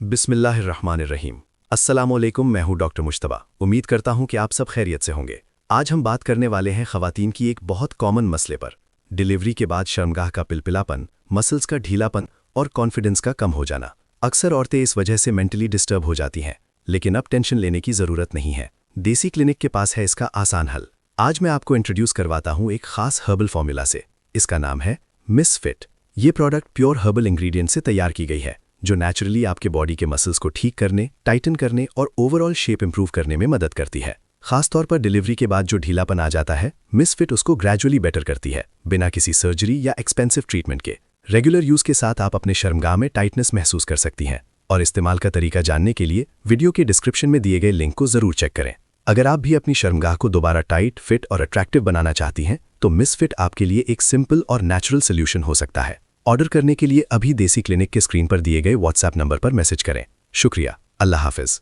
बिस्मिल्लाहिर्रहमानिर्रहीम। अस्सलामुअलैकुम, मैं हूं डॉक्टर मुश्तबा। उम्मीद करता हूं कि आप सब खैरियत से होंगे। आज हम बात करने वाले हैं ख़वातीन की एक बहुत कॉमन मसले पर, डिलीवरी के बाद शर्मगाह का पिलपिलापन, मसल्स का ढीलापन और कॉन्फिडेंस का कम हो जाना। अक्सर औरतें इस वजह से मेंटली डिस्टर्ब हो जाती हैं, लेकिन अब टेंशन लेने की ज़रूरत नहीं है। देसी क्लिनिक के पास है इसका आसान हल। आज मैं आपको इंट्रोड्यूस करवाता हूँ एक खास हर्बल फॉर्मूला से। इसका नाम है मिस फिट। ये प्रोडक्ट प्योर हर्बल इंग्रेडिएंट से तैयार की गई है, जो नेचुरली आपके बॉडी के मसल्स को ठीक करने, टाइटन करने और ओवरऑल शेप इंप्रूव करने में मदद करती है। खासतौर पर डिलीवरी के बाद जो ढीलापन आ जाता है, मिस फिट उसको ग्रेजुअली बेटर करती है, बिना किसी सर्जरी या एक्सपेंसिव ट्रीटमेंट के। रेगुलर यूज के साथ आप अपने शर्मगाह में टाइटनेस महसूस कर सकती हैं। और इस्तेमाल का तरीका जानने के लिए वीडियो के डिस्क्रिप्शन में दिए गए लिंक को जरूर चेक करें। अगर आप भी अपनी शर्मगाह को दोबारा टाइट, फिट और अट्रैक्टिव बनाना चाहती हैं, तो मिस फिट आपके लिए एक सिंपल और नेचुरल सोल्यूशन हो सकता है। ऑर्डर करने के लिए अभी देसी क्लिनिक के स्क्रीन पर दिए गए व्हाट्सएप नंबर पर मैसेज करें। शुक्रिया। अल्लाह हाफिज।